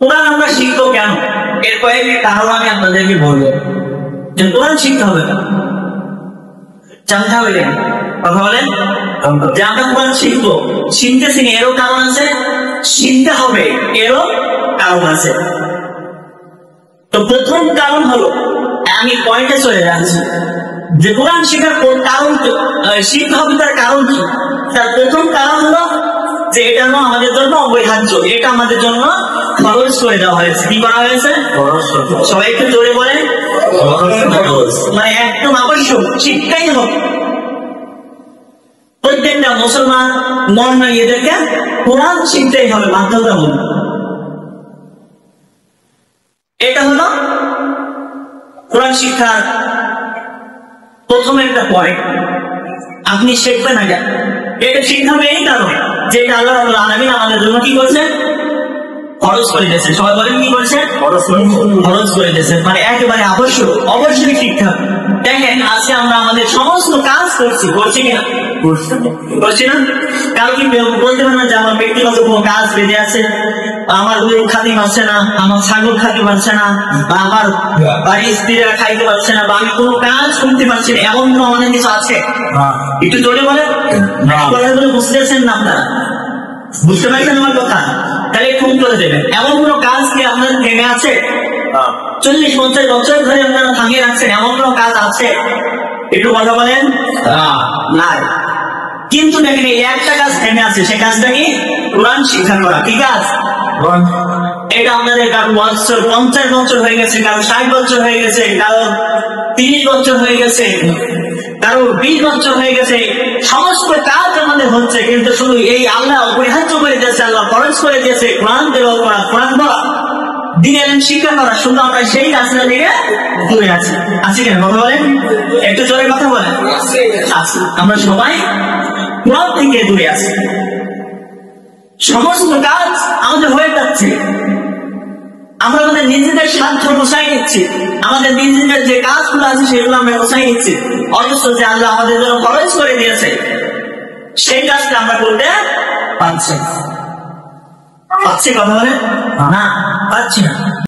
কোরআন আমরা শিখবো কেন, এর কয়েকটি কারণ আমি আপনাদেরকে বলবো। যে কোরআন শিখতে হবে কেন, জানতে হবে কেন, কথা বলেন। যে আমরা কোরআন শিখবো, শিখতেছি এরও কারণ আছে, শিখতে হবে এরও কারণ আছে। তো প্রথম কারণ হলো, আমি পয়েন্টে চলে যাচ্ছি, যে কোরআন শেখার কারণ শিখতে হবে তার কারণ কি। তার প্রথম কারণ হলো যে এটা আমাদের জন্য অবৈধার্য, এটা আমাদের জন্য খরচ করে দেওয়া হয়েছে। কি করা হয়েছে? সবাই একটু জোরে বলে, মানে একদম আবশ্যক, শিক্ষাই হবে। প্রত্যেকটা মুসলমান মন এদেরকে কোরআন শিখতেই হবে বাধ্যতামূলক। এটা হলো কোরআন শিক্ষার প্রথম একটা পয়েন্ট। আপনি শিখবেন আগে, এটা শিখতে হবে এই কারণে যে এটা আল্লাহ রাব্বুল আলামিন আমাদের জন্য কি করছেন? খরচ করে দিয়েছেন। সবাই বলেন কি করছেন? খরচ করে দিয়েছেন, মানে একেবারে আবশ্যক, অবশ্যই শিখতে হবে। দেখেন আজকে আমরা আমাদের সমস্ত কাজ করছি কিনা? করছি না? কারো কি বলতে পারে না যে আমার ব্যক্তিগত কোনো কাজ বেঁধে আছে, আমার গরু খাতে পারছে না, আমার ছাগল খাতে পারছে না, বা আমার বাড়ির স্ত্রীরা খাইতে পারছে না, বা আমি কোনো কাজ করতে পারছি না, এমন অনেক কিছু আছে। একটু জোরে বলেন, কথাগুলো বুঝতেছেন না আপনারা? বুঝতে পারছেন আমার কথা? তাহলে ফোন করে দেবেন। এমন কোন কাজ কি আপনার থেমে আছে? 40-50 বছর ধরে আপনারা থামিয়ে রাখছেন, এমন কোন কাজ আছে? একটু কথা বলেন না। কিন্তু দেখেন এই একটা কাজ থেমে আছে, সে কাজটা কি? কোরআন শিক্ষা করা। কি কাজ? এটা আমাদের কারো বছর 50 বছর হয়ে গেছে, কারো 60 বছর হয়ে গেছে, কারো 30 বছর হয়ে গেছে, কারো 20 বছর হয়ে গেছে। সমস্ত কাজ আমাদের হচ্ছে, কিন্তু শুধু এই আল্লাহ অপরিহার্য করে দিয়েছে, আল্লাহ খরচ করে দিয়েছে কোরআন দেওয়া করা, কোরআন পড়া, দিনের শিক্ষা করা, শুধু আমরা সেই কাজটা থেকে দূরে আছি। আছি কেন কথা বলেন? একটু জোরে কথা বলেন। আছি, আমরা সবাই কোরআন থেকে দূরে আছি। সমস্ত কাজ আমাদের হয়ে যাচ্ছে, আমরা আমাদের নিজেদের স্বার্থ পোষাই নিচ্ছি, আমাদের নিজেদের যে কাজগুলো আছে সেগুলো আমরা পোষাই নিচ্ছি, অথচ যে আল্লাহ আমাদের জন্য খরচ করে দিয়েছে সেই কাজটা আমরা করতে পারছি। কথা বলে না, পাচ্ছি না।